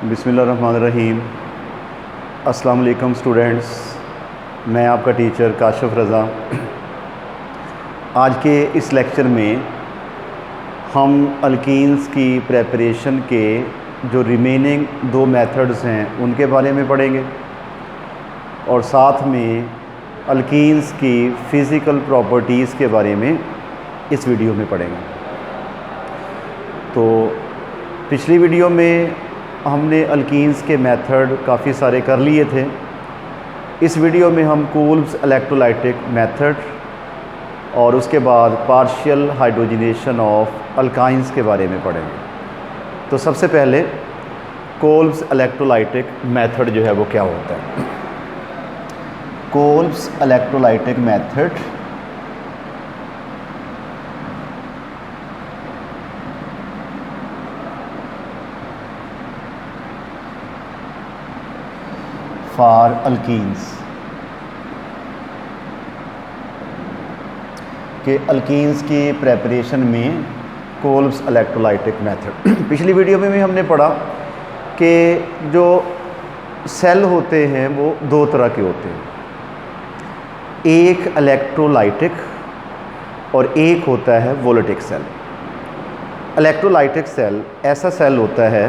बिस्मिल्लाहिर्रहमानिर्रहीम। अस्सलाम वालेकुम स्टूडेंट्स, मैं आपका टीचर काशिफ रज़ा। आज के इस लेक्चर में हम अल्कीन्स की प्रेपरेशन के जो रिमेनिंग दो मेथड्स हैं उनके बारे में पढ़ेंगे और साथ में अल्कीन्स की फ़िज़िकल प्रॉपर्टीज़ के बारे में इस वीडियो में पढ़ेंगे। तो पिछली वीडियो में हमने अल्कीन्स के मेथड काफ़ी सारे कर लिए थे। इस वीडियो में हम कूल्ब्स इलेक्ट्रोलाइटिक मेथड और उसके बाद पार्शियल हाइड्रोजनेशन ऑफ अल्काइंस के बारे में पढ़ेंगे। तो सबसे पहले कूल्ब्स इलेक्ट्रोलाइटिक मेथड जो है वो क्या होता है। कूल्ब्स इलेक्ट्रोलाइटिक मेथड फॉर अल्कीन्स के अल्कीन्स की प्रेपरेशन में कूल्ब्स इलेक्ट्रोलाइटिक मेथड। पिछली वीडियो में भी हमने पढ़ा कि जो सेल होते हैं वो दो तरह के होते हैं, एक इलेक्ट्रोलाइटिक और एक होता है वोलेटिक सेल। इलेक्ट्रोलाइटिक सेल ऐसा सेल होता है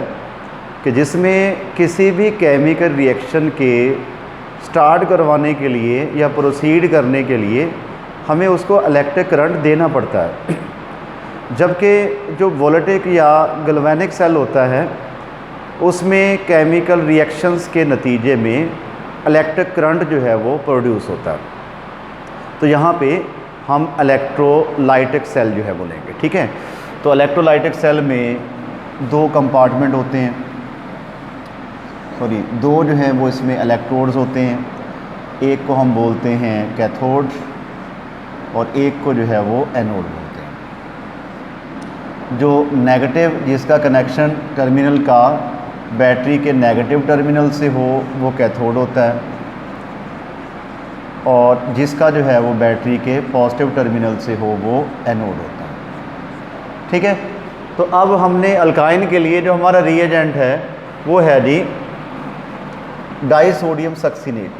कि जिसमें किसी भी केमिकल रिएक्शन के स्टार्ट करवाने के लिए या प्रोसीड करने के लिए हमें उसको इलेक्ट्रिक करंट देना पड़ता है, जबकि जो वोलेटिक या गैल्वेनिक सेल होता है उसमें केमिकल रिएक्शंस के नतीजे में इलेक्ट्रिक करंट जो है वो प्रोड्यूस होता है। तो यहाँ पे हम इलेक्ट्रोलाइटिक सेल जो है बोलेंगे, ठीक है। तो इलेक्ट्रोलाइटिक सेल में दो कंपार्टमेंट होते हैं, दो जो हैं वो इसमें इलेक्ट्रोड्स होते हैं। एक को हम बोलते हैं कैथोड और एक को जो है वो एनोड बोलते हैं। जो नेगेटिव, जिसका कनेक्शन टर्मिनल का बैटरी के नेगेटिव टर्मिनल से हो वो कैथोड होता है और जिसका जो है वो बैटरी के पॉजिटिव टर्मिनल से हो वो एनोड होता है, ठीक है। तो अब हमने अल्काइन के लिए जो हमारा रिएजेंट है वो है जी डाइसोडियम सक्सिनेट।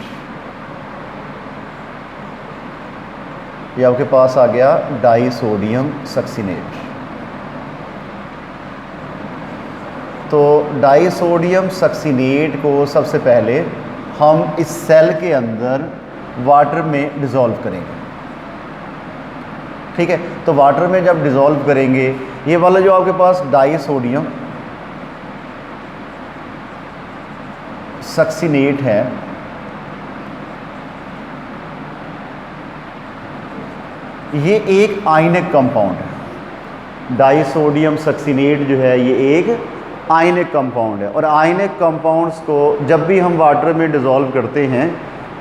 ये आपके पास आ गया डाइसोडियम सक्सिनेट। तो डाइसोडियम सक्सिनेट को सबसे पहले हम इस सेल के अंदर वाटर में डिज़ोल्व करेंगे, ठीक है। तो वाटर में जब डिज़ोल्व करेंगे, ये वाला जो आपके पास डाइसोडियम सक्सिनेट है, ये एक आयनिक कंपाउंड है। डाइसोडियम सक्सिनेट जो है ये एक आयनिक कंपाउंड है और आयनिक कंपाउंड्स को जब भी हम वाटर में डिज़ोल्व करते हैं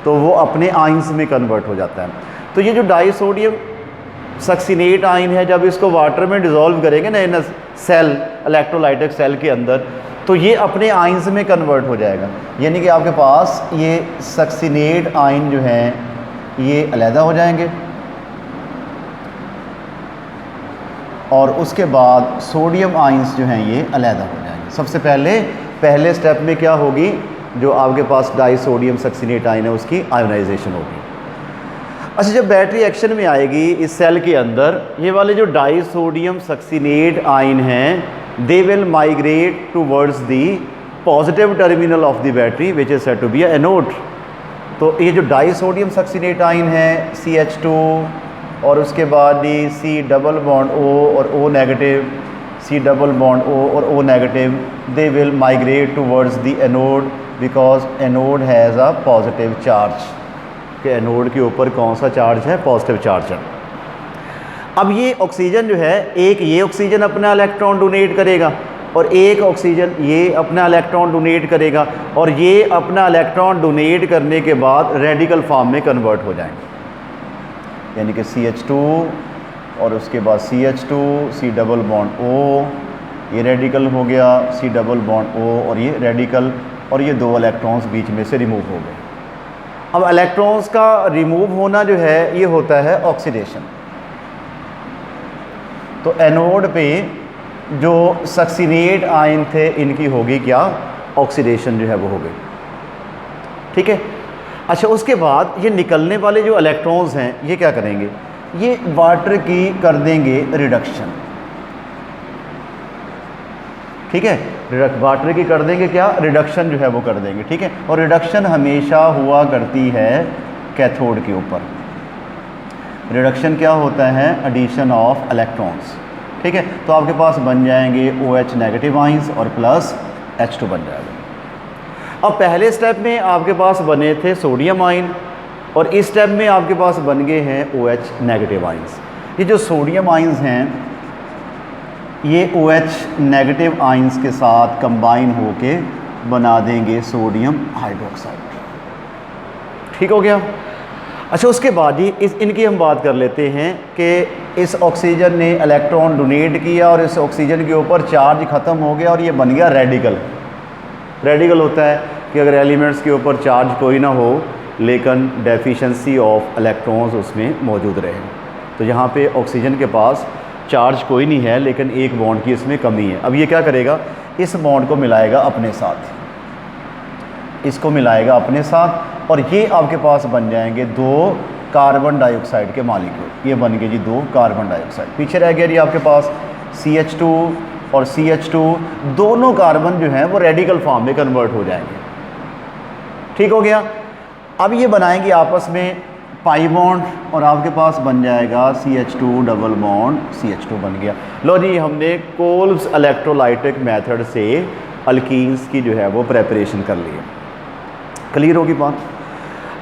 तो वो अपने आयंस में कन्वर्ट हो जाता है। तो ये जो डाइसोडियम सक्सिनेट आयन है, जब इसको वाटर में डिज़ोल्व करेंगे ना इन सेल, इलेक्ट्रोलाइटिक सेल के अंदर, तो ये अपने आयंस में कन्वर्ट हो जाएगा। यानी कि आपके पास ये सक्सिनेट आयन जो हैं ये अलहदा हो जाएंगे और उसके बाद सोडियम आयंस जो हैं ये अलहदा हो जाएंगे। सबसे पहले स्टेप में क्या होगी, जो आपके पास डाइसोडियम सक्सिनेट आयन है उसकी आयोनाइजेशन होगी। अच्छा, जब बैटरी एक्शन में आएगी इस सेल के अंदर, ये वाले जो डाइसोडियम सक्सिनेट आयन हैं they will migrate towards the positive terminal of the battery which is said to be a anode। तो ये जो डाइसोडियम सक्सिनेट आयन है CH2 और उसके बाद ये C डबल बॉन्ड O और O negative, C double bond O और O negative, they will migrate towards the anode because anode has a positive charge। कि एनोड के ऊपर कौन सा चार्ज है, पॉजिटिव चार्ज है। अब ये ऑक्सीजन जो है, एक ये ऑक्सीजन अपना इलेक्ट्रॉन डोनेट करेगा और एक ऑक्सीजन ये अपना इलेक्ट्रॉन डोनेट करेगा और ये अपना इलेक्ट्रॉन डोनेट करने के बाद रेडिकल फॉर्म में कन्वर्ट हो जाएंगे। यानी कि CH2 और उसके बाद CH2, C double bond O, ये रेडिकल हो गया, C डबल बॉन्ड O और ये रेडिकल, और ये दो इलेक्ट्रॉन्स बीच में से रिमूव हो गए। अब इलेक्ट्रॉन्स का रिमूव होना जो है ये होता है ऑक्सीडेशन। तो एनोड पे जो सक्सिनेट आयन थे इनकी होगी क्या, ऑक्सीडेशन जो है वो हो गई। ठीक है। अच्छा, उसके बाद ये निकलने वाले जो इलेक्ट्रॉन्स हैं ये क्या करेंगे, ये वाटर की कर देंगे रिडक्शन। ठीक है, वाटर की कर देंगे क्या, रिडक्शन जो है वो कर देंगे। ठीक है, और रिडक्शन हमेशा हुआ करती है कैथोड के ऊपर। रिडक्शन क्या होता है, एडिशन ऑफ इलेक्ट्रॉन्स। ठीक है, तो आपके पास बन जाएंगे OH नेगेटिव आइंस और प्लस H2 बन जाएगा। अब पहले स्टेप में आपके पास बने थे सोडियम आइन और इस स्टेप में आपके पास बन गए हैं OH नेगेटिव आइंस। ये जो सोडियम आइंस हैं ये OH नेगेटिव आइंस के साथ कंबाइन होके बना देंगे सोडियम हाइड्रोक्साइड। ठीक हो गया। अच्छा, उसके बाद ही इनकी हम बात कर लेते हैं कि इस ऑक्सीजन ने इलेक्ट्रॉन डोनेट किया और इस ऑक्सीजन के ऊपर चार्ज ख़त्म हो गया और ये बन गया रेडिकल। रेडिकल होता है कि अगर एलिमेंट्स के ऊपर चार्ज कोई ना हो लेकिन डेफिशिएंसी ऑफ इलेक्ट्रॉन्स उसमें मौजूद रहे। तो यहाँ पे ऑक्सीजन के पास चार्ज कोई नहीं है लेकिन एक बॉन्ड की इसमें कमी है। अब ये क्या करेगा, इस बॉन्ड को मिलाएगा अपने साथ, इसको मिलाएगा अपने साथ और ये आपके पास बन जाएंगे 2 कार्बन डाइऑक्साइड के मॉलिक्यूल। ये बन गए जी 2 कार्बन डाइऑक्साइड। पीछे रह गया जी आपके पास CH2 और CH2, दोनों कार्बन जो हैं वो रेडिकल फॉर्म में कन्वर्ट हो जाएंगे। ठीक हो गया। अब ये बनाएंगे आपस में पाई बॉन्ड और आपके पास बन जाएगा CH2 डबल बॉन्ड CH2 बन गया। लो जी, हमने कोल्ब्स इलेक्ट्रोलाइटिक मेथड से अल्कीन्स की जो है वो प्रेपरेशन कर ली है। क्लियर होगी बात।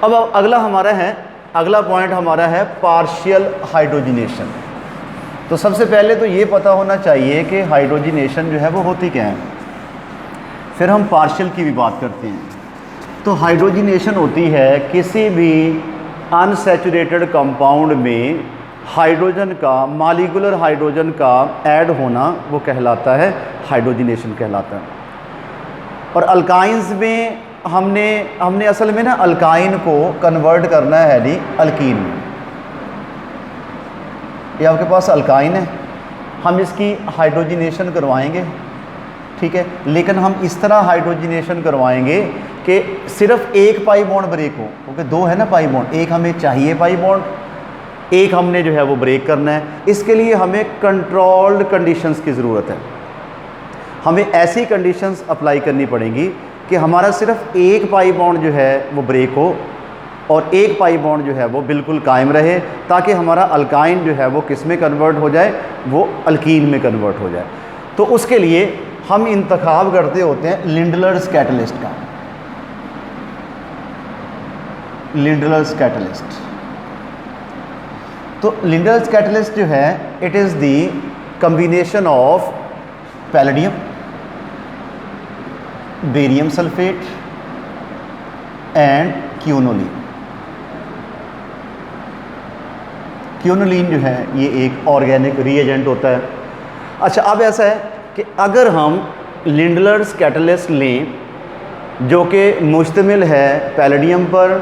अब अगला पॉइंट हमारा है पार्शियल हाइड्रोजिनेशन। तो सबसे पहले तो ये पता होना चाहिए कि हाइड्रोजिनेशन जो है वो होती क्या है, फिर हम पार्शियल की भी बात करते हैं। तो हाइड्रोजिनेशन होती है किसी भी अनसैचुरेटेड कंपाउंड में हाइड्रोजन का, मॉलिक्यूलर हाइड्रोजन का ऐड होना, वो कहलाता है हाइड्रोजिनेशन कहलाता है। और अल्काइंस में हमने असल में ना अल्काइन को कन्वर्ट करना है जी अल्कीन में। ये आपके पास अल्काइन है, हम इसकी हाइड्रोजिनेशन करवाएंगे। ठीक है, लेकिन हम इस तरह हाइड्रोजिनेशन करवाएंगे कि सिर्फ एक पाई बॉन्ड ब्रेक हो, क्योंकि 2 है ना पाई बॉन्ड, एक हमें चाहिए पाई बॉन्ड, एक हमने जो है वो ब्रेक करना है। इसके लिए हमें कंट्रोल्ड कंडीशंस की ज़रूरत है। हमें ऐसी कंडीशंस अप्लाई करनी पड़ेंगी कि हमारा सिर्फ एक पाई बॉन्ड जो है वो ब्रेक हो और एक पाई बॉन्ड जो है वो बिल्कुल कायम रहे, ताकि हमारा अल्काइन जो है वो किस में कन्वर्ट हो जाए, वो अल्कीन में कन्वर्ट हो जाए। तो उसके लिए हम इंतखाब करते होते हैं लिंडलर्स कैटलिस्ट का। लिंडलर्स कैटलिस्ट, तो लिंडलर्स कैटलिस्ट जो है it is the combination of palladium, barium sulphate and quinoline. Quinoline जो है ये एक ऑर्गेनिक रिएजेंट होता है। अच्छा, अब ऐसा है कि अगर हम लिंडलर्स कैटलिस्ट लें जो कि मुश्तमिल है पैलेडियम पर,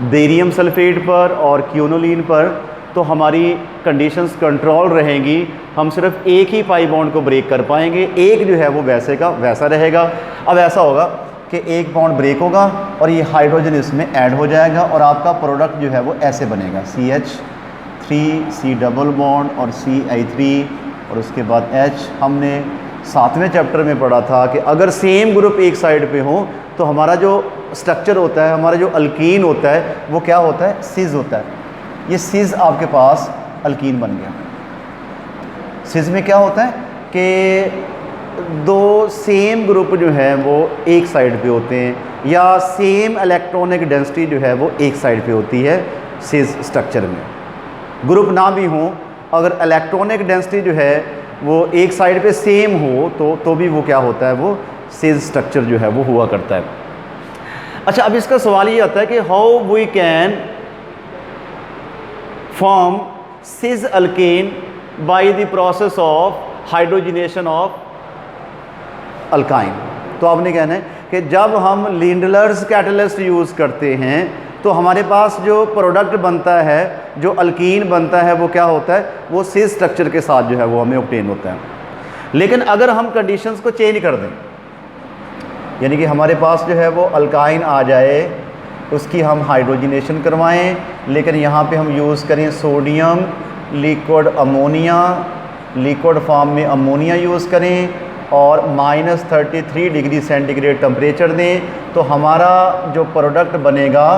बेरियम सल्फेट पर और क्यूनोलिन पर, तो हमारी कंडीशंस कंट्रोल रहेंगी। हम सिर्फ एक ही पाई बॉन्ड को ब्रेक कर पाएंगे, एक जो है वो वैसे का वैसा रहेगा। अब ऐसा होगा कि एक बॉन्ड ब्रेक होगा और ये हाइड्रोजन इसमें ऐड हो जाएगा और आपका प्रोडक्ट जो है वो ऐसे बनेगा CH3 C डबल बॉन्ड और CI3 और उसके बाद H। हमने 7वें चैप्टर में पढ़ा था कि अगर सेम ग्रुप एक साइड पे हो तो हमारा जो स्ट्रक्चर होता है, हमारा जो अल्कीन होता है वो क्या होता है, सिज होता है। ये सिज आपके पास अल्कीन बन गया। सिज में क्या होता है कि 2 सेम ग्रुप जो है वो एक साइड पे होते हैं या सेम इलेक्ट्रॉनिक डेंसिटी जो है वो एक साइड पे होती है सिज स्ट्रक्चर में। ग्रुप ना भी हो, अगर इलेक्ट्रॉनिक डेंसिटी जो है वो एक साइड पे सेम हो तो भी वो क्या होता है, वो सिज स्ट्रक्चर जो है वो हुआ करता है। अच्छा, अब इसका सवाल ये आता है कि हाउ वी कैन फॉर्म सिज alkane by the process of hydrogenation of alkyne. तो आपने कहना है कि जब हम लिंडलर्स कैटलिस्ट यूज़ करते हैं तो हमारे पास जो प्रोडक्ट बनता है, जो अल्कीन बनता है, वो क्या होता है, वो सिज स्ट्रक्चर के साथ जो है वो हमें ऑब्टेन होता है। लेकिन अगर हम कंडीशंस को चेंज कर दें, यानी कि हमारे पास जो है वो अल्काइन आ जाए, उसकी हम हाइड्रोजनेशन करवाएं, लेकिन यहाँ पे हम यूज़ करें sodium, liquid ammonia, liquid form में अमोनिया यूज़ करें और -33 डिग्री सेंटीग्रेड टेम्परेचर दें, तो हमारा जो प्रोडक्ट बनेगा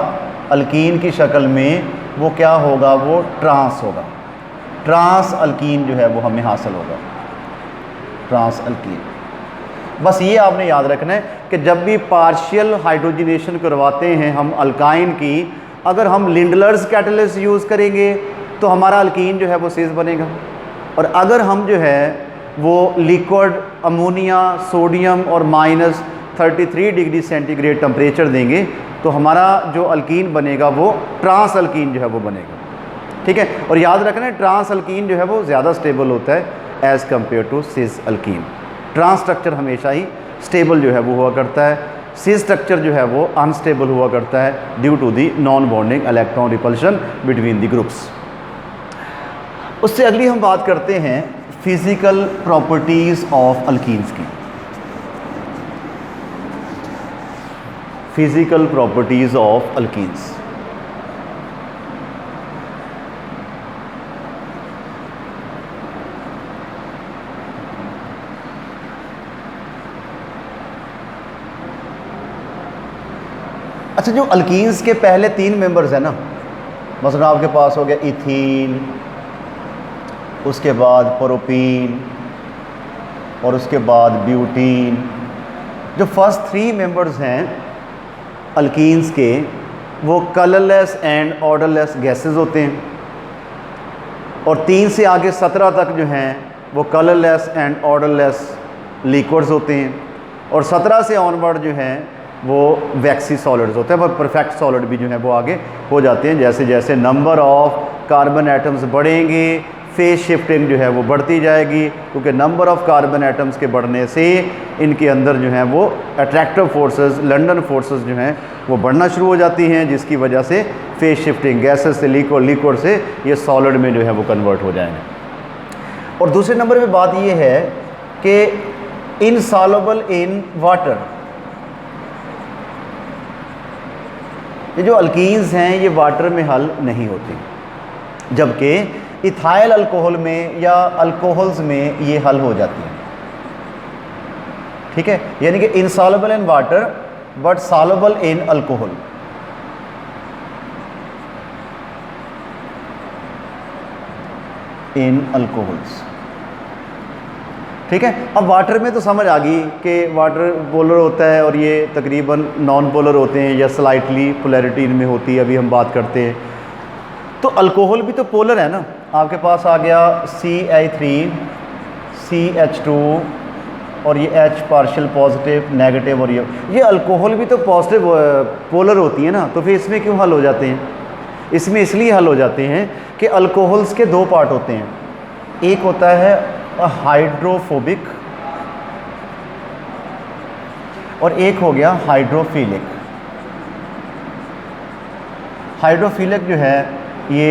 अल्कीन की शक्ल में वो क्या होगा, वो ट्रांस होगा। ट्रांस अल्कीन जो है वो हमें हासिल होगा, ट्रांस अल्कीन। बस ये आपने याद रखना है कि जब भी पार्शियल हाइड्रोजनेशन करवाते हैं हम अल्काइन की, अगर हम लिंडलर्स कैटलिस्ट यूज़ करेंगे तो हमारा अल्कीन जो है वो सिस बनेगा, और अगर हम जो है वो लिक्विड अमोनिया, सोडियम और -33 डिग्री सेंटीग्रेड टेम्परेचर देंगे तो हमारा जो अल्कीन बनेगा वो ट्रांस अल्कीन जो है वो बनेगा। ठीक है, और याद रखना है ट्रांस अल्कीन जो है वो ज़्यादा स्टेबल होता है as compare to cis alkene. Trans structure हमेशा ही स्टेबल जो है वो हुआ करता है, सिस स्ट्रक्चर जो है वो अनस्टेबल हुआ करता है due to the non bonding electron repulsion between the groups. उससे अगली हम बात करते हैं फिज़िकल प्रॉपर्टीज़ ऑफ अल्कीन्स की। Physical properties of alkenes. अच्छा, जो अल्कीन्स के पहले 3 मेंबर्स हैं ना, मसलन आपके पास हो गया इथीन, उसके बाद प्रोपीन और उसके बाद ब्यूटीन। जो फर्स्ट 3 मेंबर्स हैं अल्कीन्स के वो कलरलेस एंड ऑर्डरलेस गैसेस होते हैं, और 3 से आगे 17 तक जो हैं वो कलरलेस एंड ऑर्डरलेस लिक्विड्स होते हैं, और 17 से ऑनवर्ड जो हैं वो वैक्सी सॉलिड्स होते हैं, पर परफेक्ट सॉलिड भी जो है वो आगे हो जाते हैं। जैसे जैसे नंबर ऑफ कार्बन एटम्स बढ़ेंगे फेज शिफ्टिंग जो है वो बढ़ती जाएगी, क्योंकि नंबर ऑफ कार्बन एटम्स के बढ़ने से इनके अंदर जो है वो अट्रैक्टिव फोर्सेस, लंडन फोर्सेस जो हैं वो बढ़ना शुरू हो जाती हैं, जिसकी वजह से फेज शिफ्टिंग गैसेस से लिक्विड, लिक्विड से ये सॉलिड में जो है वो कन्वर्ट हो जाएंगे। और दूसरे नंबर पे बात ये है कि इनसॉल्युबल इन वाटर, ये जो अल्कीन्स हैं ये वाटर में हल नहीं होती, जबकि इथाइल अल्कोहल में या अल्कोहल्स में ये हल हो जाती हैं। ठीक है, यानी कि insoluble in water but soluble in alcohol. In alcohols. ठीक है, अब वाटर में तो समझ आ गई कि वाटर पोलर होता है और ये तकरीबन नॉन पोलर होते हैं या स्लाइटली पोलैरिटी इनमें होती है, अभी हम बात करते हैं। तो अल्कोहल भी तो पोलर है ना, आपके पास आ गया CH3 CH2 और ये H पार्शियल पॉजिटिव नेगेटिव, और ये अल्कोहल भी तो पॉजिटिव पोलर होती है ना, तो फिर इसमें क्यों हल हो जाते हैं? इसमें इसलिए हल हो जाते हैं कि अल्कोहल्स के 2 पार्ट होते हैं, एक होता है हाइड्रोफोबिक और एक हो गया हाइड्रोफिलिक। हाइड्रोफिलिक जो है ये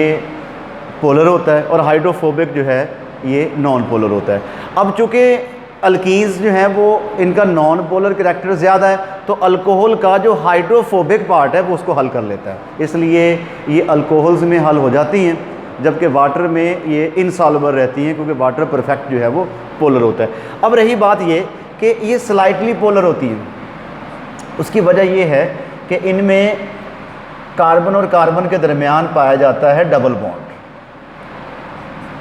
पोलर होता है और हाइड्रोफोबिक जो है ये नॉन पोलर होता है। अब चूँकि अल्कीन्स जो हैं वो इनका नॉन पोलर करैक्टर ज़्यादा है, तो अल्कोहल का जो हाइड्रोफोबिक पार्ट है वो उसको हल कर लेता है, इसलिए ये अल्कोहल्स में हल हो जाती हैं, जबकि वाटर में ये इनसॉल्युबल रहती हैं, क्योंकि वाटर परफेक्ट जो है वो पोलर होता है। अब रही बात ये कि ये स्लाइटली पोलर होती हैं, उसकी वजह ये है कि इनमें कार्बन और कार्बन के दरमियान पाया जाता है डबल बॉन्ड,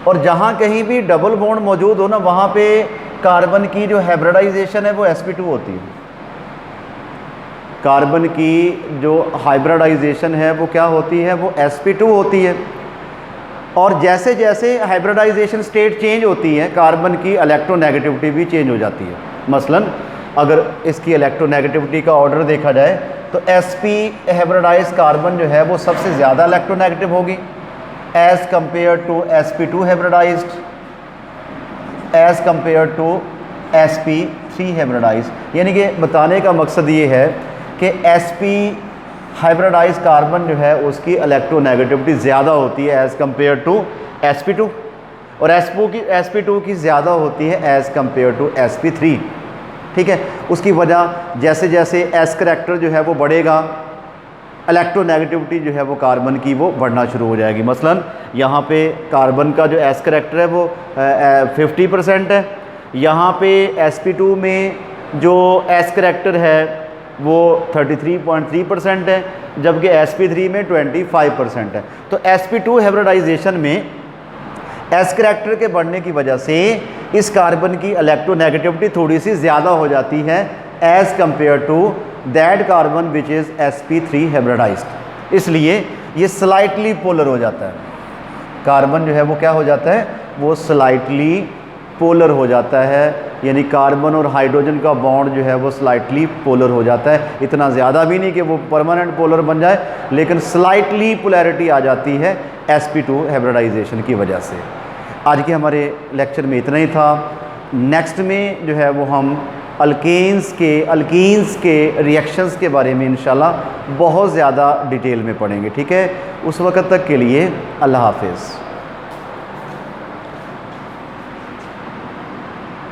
और जहाँ कहीं भी डबल बॉन्ड मौजूद हो ना, वहाँ पे कार्बन की जो हाइब्रिडाइजेशन है वो sp2 होती है। कार्बन की जो हाइब्रिडाइजेशन है वो क्या होती है, वो sp2 होती है। और जैसे जैसे हाइब्रिडाइजेशन स्टेट चेंज होती है, कार्बन की इलेक्ट्रोनेगेटिविटी भी चेंज हो जाती है। मसलन अगर इसकी इलेक्ट्रोनेगेटिविटी का ऑर्डर देखा जाए तो sp हाइब्रिडाइज कार्बन जो है वो सबसे ज़्यादा इलेक्ट्रोनेगेटिव होगी as compare to sp2 hybridized, as compare to sp3 hybridize. यानी कि बताने का मकसद ये है कि sp हाइब्रिडाइज कार्बन जो है उसकी इलेक्ट्रोनेगेटिविटी ज़्यादा होती है एज़ कम्पेयर टू sp2, और sp2 की ज़्यादा होती है एज़ कम्पेयर टू sp3। ठीक है। उसकी वजह जैसे जैसे एस करैक्टर जो है वो बढ़ेगा, इलेक्ट्रोनेगेटिविटी जो है वो कार्बन की वो बढ़ना शुरू हो जाएगी। मसलन यहाँ पे कार्बन का जो एस करैक्टर है वो 50% है, यहाँ पे sp2 में जो एस करैक्टर है वो 33.3% है, जबकि sp3 में 25% है। तो sp2 हाइब्रिडाइजेशन में एस करैक्टर के बढ़ने की वजह से इस कार्बन की इलेक्ट्रोनेगेटिविटी थोड़ी सी ज़्यादा हो जाती है as compare to that carbon which is sp3 hybridized. इसलिए ये स्लाइटली पोलर हो जाता है। कार्बन जो है वो क्या हो जाता है, वो स्लाइटली पोलर हो जाता है, यानी कार्बन और हाइड्रोजन का बॉन्ड जो है वो स्लाइटली पोलर हो जाता है। इतना ज़्यादा भी नहीं कि वो परमानेंट पोलर बन जाए, लेकिन स्लाइटली पोलैरिटी आ जाती है sp2 हाइब्रिडाइजेशन की वजह से। आज के हमारे लेक्चर में इतना ही था। नेक्स्ट में जो है वो हम अल्कीन्स के रिएक्शंस के बारे में इंशाल्लाह बहुत ज़्यादा डिटेल में पढ़ेंगे। ठीक है, उस वक़्त तक के लिए अल्लाह हाफ़िज़।